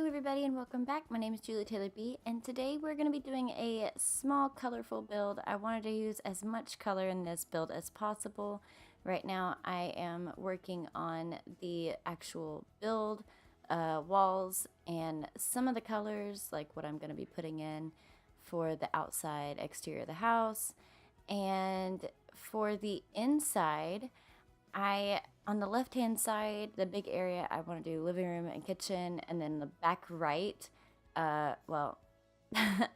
everybody, and welcome back. My name is JuliaTaylorB, and today we're going to be doing a small colorful build. I wanted to use as much color in this build as possible. Right now I am working on the actual build walls and some of the colors, like what I'm going to be putting in for the outside exterior of the house. And for the inside, on the left hand side, the big area, I want to do living room and kitchen, and then the back right, well,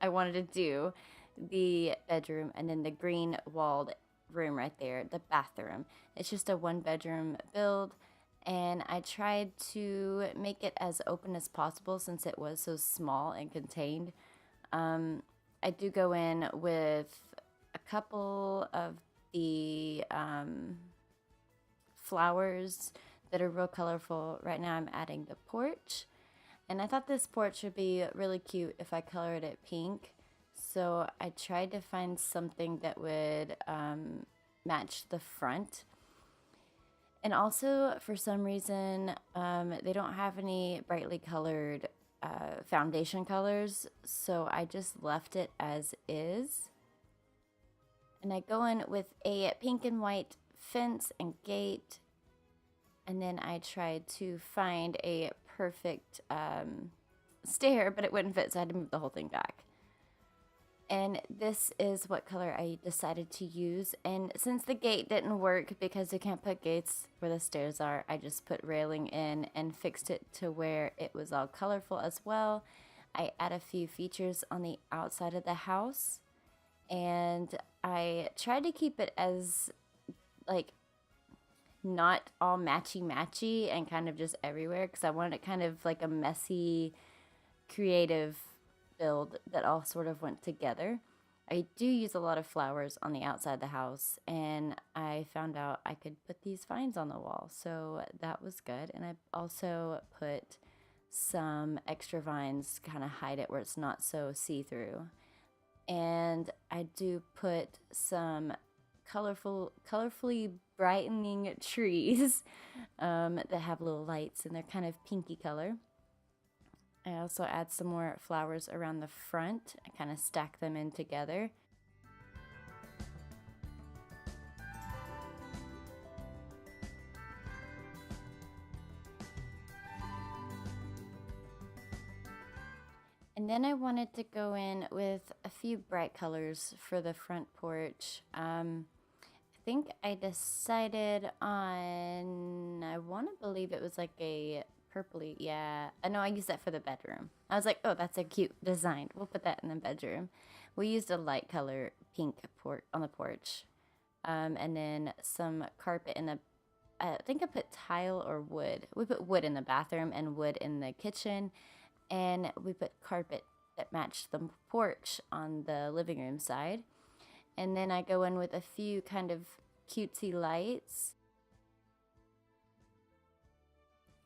I wanted to do the bedroom and then the green walled room right there, the bathroom. It's just a 1-bedroom build, and I tried to make it as open as possible since it was so small and contained. I do go in with a couple of the flowers that are real colorful. Right now I'm adding the porch, and I thought this porch would be really cute if I colored it pink, so I tried to find something that would match the front. And also, for some reason, they don't have any brightly colored foundation colors, so I just left it as is. And I go in with a pink and white fence and gate, and then I tried to find a perfect stair, but it wouldn't fit, so I had to move the whole thing back. And this is what color I decided to use. And since the gate didn't work because you can't put gates where the stairs are, I just put railing in and fixed it to where it was all colorful as well. I add a few features on the outside of the house, and I tried to keep it as like not all matchy and kind of just everywhere, because I wanted it kind of like a messy creative build that all sort of went together. I do use a lot of flowers on the outside of the house, and I found out I could put these vines on the wall, so that was good. And I also put some extra vines to kind of hide it where it's not so see-through. And I do put some colorfully brightening trees that have little lights, and they're kind of pinky color. I also add some more flowers around the front. I kind of stack them in together. And then I wanted to go in with a few bright colors for the front porch. I think I decided on, I want to believe it was like a purpley, yeah. No, I used that for the bedroom. I was like, oh, that's a cute design. We'll put that in the bedroom. We used a light color pink on the porch. And then some carpet in the, I think I put tile or wood. We put wood in the bathroom and wood in the kitchen. And we put carpet that matched the porch on the living room side. And then I go in with a few kind of cutesy lights.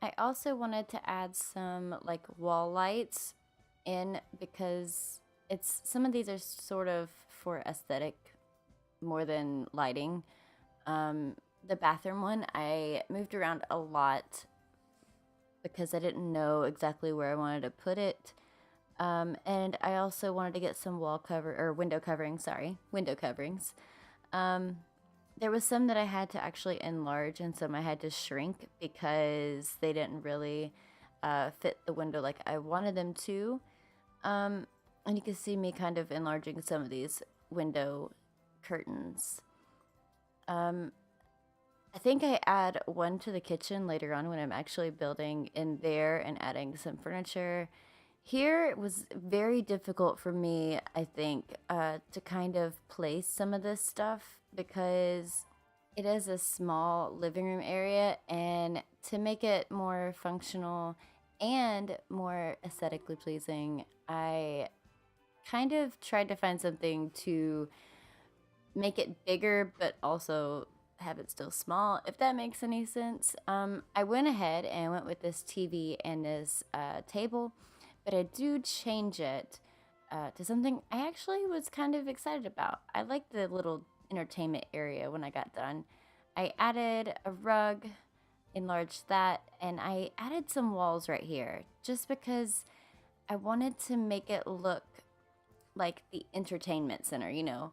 I also wanted to add some like wall lights in, because some of these are sort of for aesthetic more than lighting. The bathroom one, I moved around a lot because I didn't know exactly where I wanted to put it. And I also wanted to get some window coverings. There was some that I had to actually enlarge, and some I had to shrink because they didn't really fit the window like I wanted them to. And you can see me kind of enlarging some of these window curtains. I think I add one to the kitchen later on when I'm actually building in there and adding some furniture. Here it was very difficult for me, I think, to kind of place some of this stuff, because it is a small living room area, and to make it more functional and more aesthetically pleasing, I kind of tried to find something to make it bigger but also have it still small, if that makes any sense. I went ahead and went with this TV and this table, but I do change it to something I actually was kind of excited about. I liked the little entertainment area when I got done. I added a rug enlarged that, and I added some walls right here just because I wanted to make it look like the entertainment center, you know.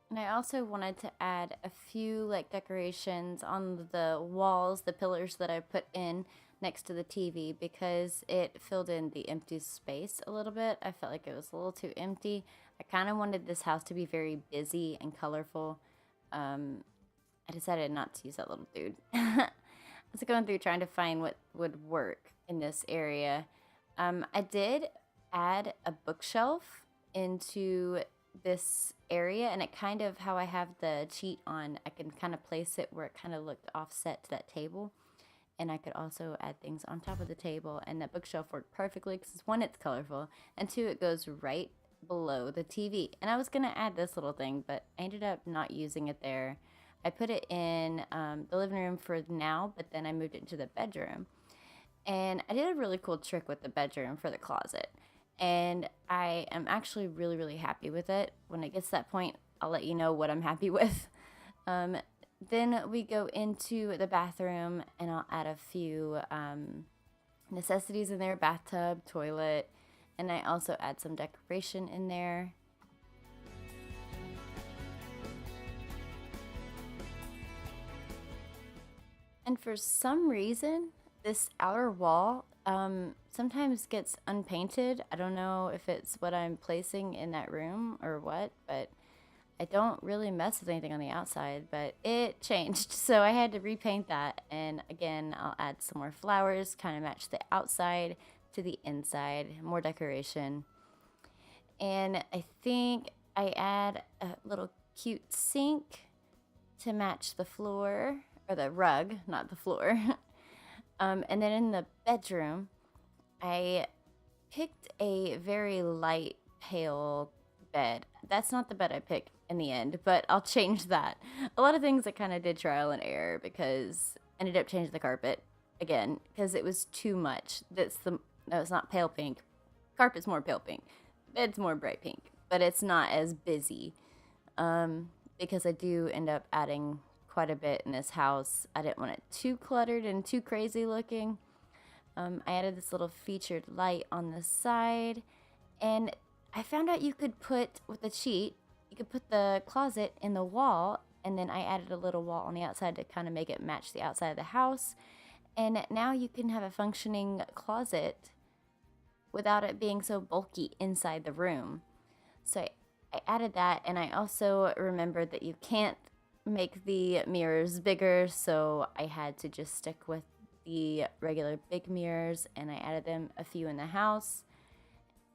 And I also wanted to add a few like decorations on the walls, the pillars that I put in next to the TV because it filled in the empty space a little bit. I felt like it was a little too empty. I kind of wanted this house to be very busy and colorful. I decided not to use that little dude. I was going through trying to find what would work in this area. I did add a bookshelf into this area, and it kind of, how I have the cheat on, I can kind of place it where it kind of looked offset to that table. And I could also add things on top of the table, and that bookshelf worked perfectly because one, it's colorful, and two, it goes right below the TV. And I was gonna add this little thing, but I ended up not using it there. I put it in the living room for now, but then I moved it into the bedroom. And I did a really cool trick with the bedroom for the closet. And I am actually really, really happy with it. When it gets to that point, I'll let you know what I'm happy with. Then we go into the bathroom, and I'll add a few necessities in there, bathtub, toilet, and I also add some decoration in there. And for some reason, this outer wall sometimes gets unpainted. I don't know if it's what I'm placing in that room or what, but I don't really mess with anything on the outside, but it changed. So I had to repaint that. And again, I'll add some more flowers, kind of match the outside to the inside, more decoration. And I think I add a little cute sink to match the floor, or the rug, not the floor. And then in the bedroom, I picked a very light, pale bed. That's not the bed I picked in the end, but I'll change that. A lot of things I kind of did trial and error because I ended up changing the carpet again because it was too much. No, it's not pale pink. Carpet's more pale pink. Bed's more bright pink, but it's not as busy because I do end up adding quite a bit in this house. I didn't want it too cluttered and too crazy looking. I added this little featured light on the side, and I found out you could put, with the cheat, you could put the closet in the wall, and then I added a little wall on the outside to kind of make it match the outside of the house. And now you can have a functioning closet without it being so bulky inside the room. So I added that, and I also remembered that you can't make the mirrors bigger, so I had to just stick with the regular big mirrors, and I added them a few in the house.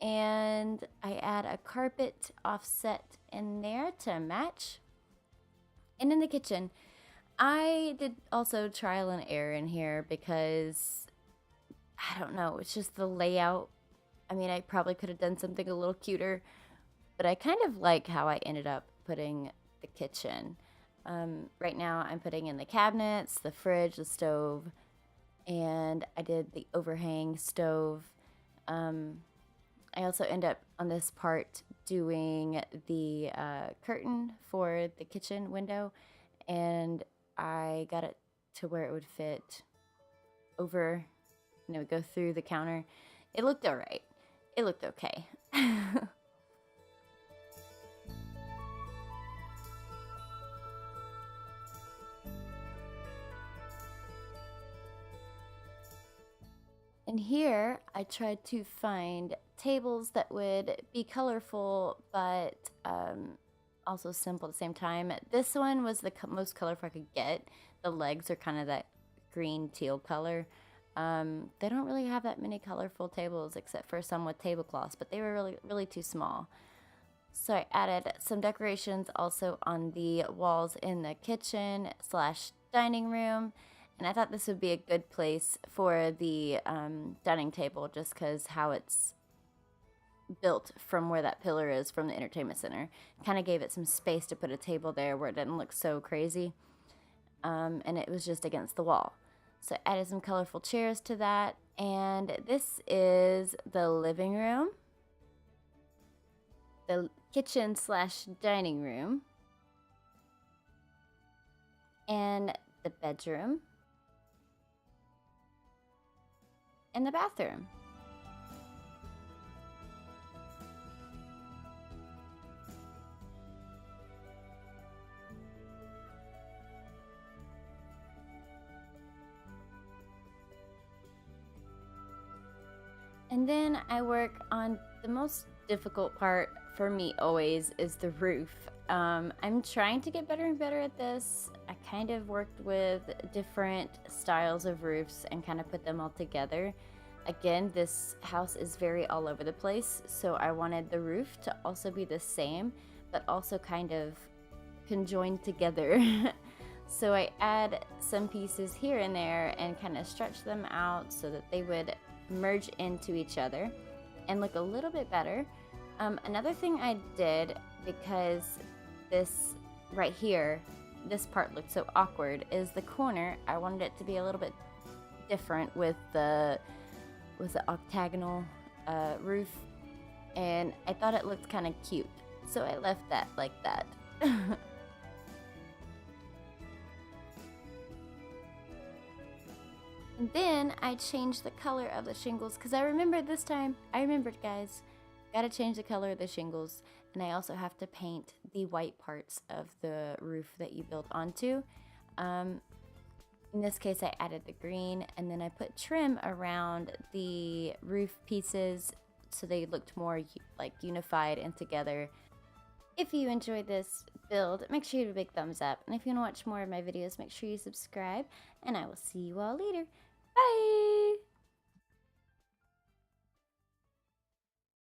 And I add a carpet offset in there to match. And in the kitchen, I did also trial and error in here because I don't know, it's just the layout. I mean, I probably could have done something a little cuter, but I kind of like how I ended up putting the kitchen. Right now I'm putting in the cabinets, the fridge, the stove, and I did the overhang stove. I also end up on this part doing the curtain for the kitchen window, and I got it to where it would fit over, and it would go through the counter. It looked all right. It looked okay. And here I tried to find tables that would be colorful but also simple at the same time. This one was the most colorful I could get. The legs are kind of that green teal color. They don't really have that many colorful tables except for some with tablecloths, but they were really, really too small. So I added some decorations also on the walls in the kitchen slash dining room. And I thought this would be a good place for the dining table just because how it's built from where that pillar is from the entertainment center. Kind of gave it some space to put a table there where it didn't look so crazy. And it was just against the wall. So I added some colorful chairs to that. And this is the living room, the kitchen slash dining room. and the bedroom, and the bathroom. And then I work on the most difficult part for me always is the roof. I'm trying to get better and better at this. I kind of worked with different styles of roofs and kind of put them all together. Again, this house is very all over the place, so I wanted the roof to also be the same, but also kind of conjoined together. So I add some pieces here and there and kind of stretch them out so that they would merge into each other and look a little bit better. Another thing I did, because this right here, this part looked so awkward, is the corner. I wanted it to be a little bit different with the octagonal roof, and I thought it looked kind of cute, so I left that like that. And then I changed the color of the shingles because I remembered this time. I remembered, guys. Gotta change the color of the shingles. And I also have to paint the white parts of the roof that you build onto. In this case, I added the green, and then I put trim around the roof pieces so they looked more like unified and together. If you enjoyed this build, make sure you give a big thumbs up. And if you want to watch more of my videos, make sure you subscribe. And I will see you all later. Bye!